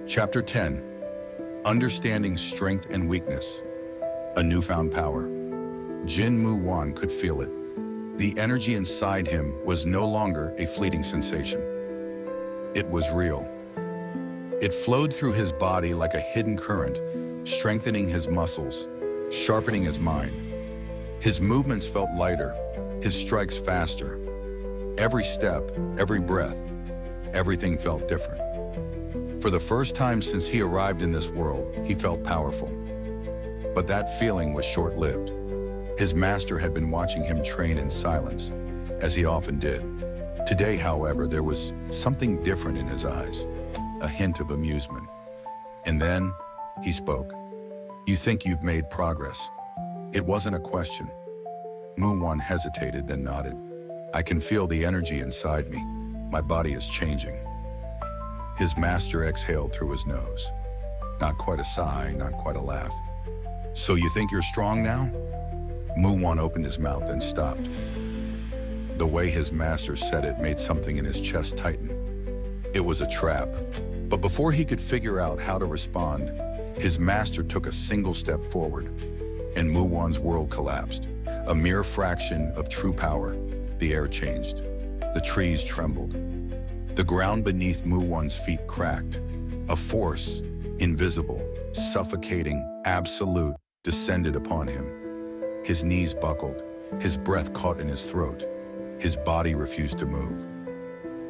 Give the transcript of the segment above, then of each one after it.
Chapter 10. Understanding Strength and Weakness. A Newfound Power. Jin Mu-wan could feel it. The energy inside him was no longer a fleeting sensation. It was real. It flowed through his body like a hidden current, strengthening his muscles, sharpening his mind. His movements felt lighter, his strikes faster. Every step, every breath, everything felt different. For the first time since he arrived in this world, he felt powerful. But that feeling was short-lived. His master had been watching him train in silence, as he often did. Today, however, there was something different in his eyes, a hint of amusement. And then, he spoke. "You think you've made progress?" It wasn't a question. Mu-wan hesitated, then nodded. "I can feel the energy inside me. My body is changing." His master exhaled through his nose. Not quite a sigh, not quite a laugh. "So you think you're strong now?" Mu-wan opened his mouth and stopped. The way his master said it made something in his chest tighten. It was a trap. But before he could figure out how to respond, his master took a single step forward, and Mu-wan's world collapsed. A mere fraction of true power. The air changed. The trees trembled. The ground beneath Mu-wan's feet cracked. A force, invisible, suffocating, absolute, descended upon him. His knees buckled. His breath caught in his throat. His body refused to move.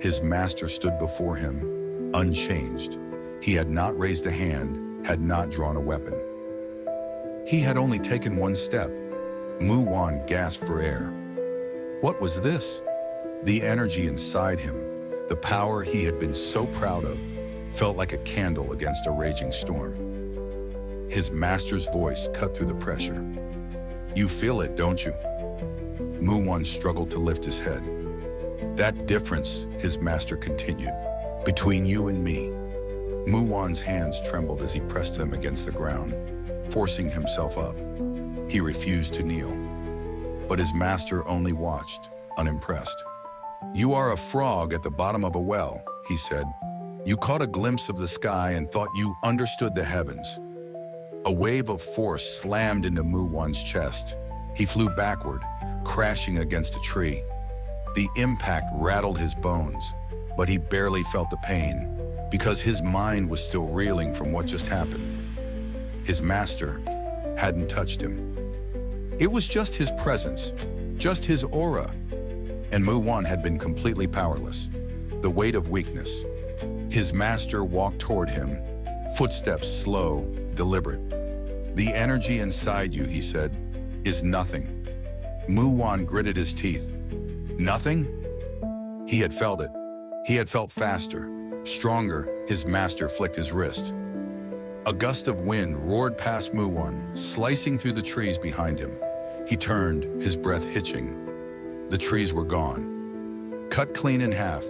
His master stood before him, unchanged. He had not raised a hand, had not drawn a weapon. He had only taken one step. Mu-wan gasped for air. What was this? The energy inside him, the power he had been so proud of, felt like a candle against a raging storm. His master's voice cut through the pressure. "You feel it, don't you?" Mu-wan struggled to lift his head. "That difference," his master continued, "between you and me." Mu-wan's hands trembled as he pressed them against the ground, forcing himself up. He refused to kneel. But his master only watched, unimpressed. "You are a frog at the bottom of a well," he said. "You caught a glimpse of the sky and thought you understood the heavens." A wave of force slammed into Mu-wan's chest. He flew backward, crashing against a tree. The impact rattled his bones, but he barely felt the pain, because his mind was still reeling from what just happened. His master hadn't touched him. It was just his presence, just his aura, and Mu-wan had been completely powerless, the weight of weakness. His master walked toward him, footsteps slow, deliberate. "The energy inside you," he said, "is nothing." Mu-wan gritted his teeth. Nothing? He had felt it. He had felt faster, stronger. His master flicked his wrist. A gust of wind roared past Mu-wan, slicing through the trees behind him. He turned, his breath hitching. The trees were gone, cut clean in half.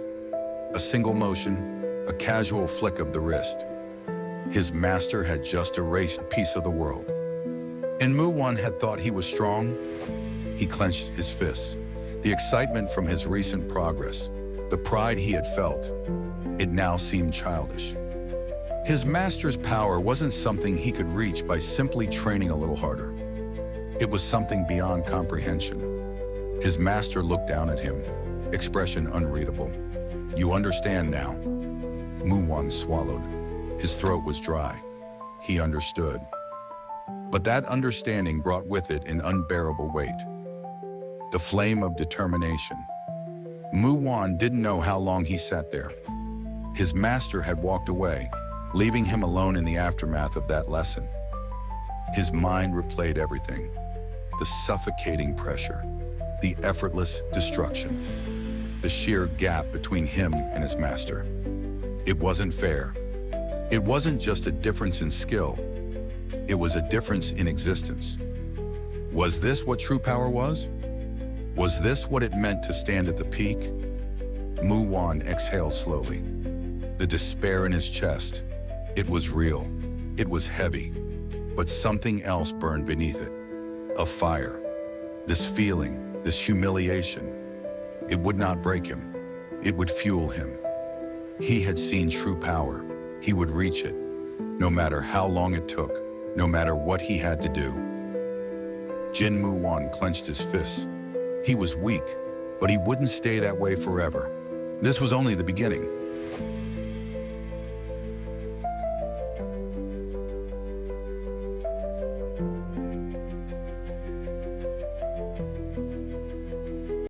A single motion, a casual flick of the wrist. His master had just erased a piece of the world. And Mu-wan had thought he was strong. He clenched his fists. The excitement from his recent progress, the pride he had felt, it now seemed childish. His master's power wasn't something he could reach by simply training a little harder. It was something beyond comprehension. His master looked down at him, expression unreadable. "You understand now." Mu-wan swallowed. His throat was dry. He understood. But that understanding brought with it an unbearable weight. The flame of determination. Mu-wan didn't know how long he sat there. His master had walked away, leaving him alone in the aftermath of that lesson. His mind replayed everything. The suffocating pressure, the effortless destruction, the sheer gap between him and his master. It wasn't fair. It wasn't just a difference in skill. It was a difference in existence. Was this what true power was? Was this what it meant to stand at the peak? Mu-wan exhaled slowly. The despair in his chest. It was real. It was heavy. But something else burned beneath it. A fire. This feeling, this humiliation. It would not break him. It would fuel him. He had seen true power. He would reach it, no matter how long it took, no matter what he had to do. Jin Moo-won clenched his fists. He was weak, but he wouldn't stay that way forever. This was only the beginning.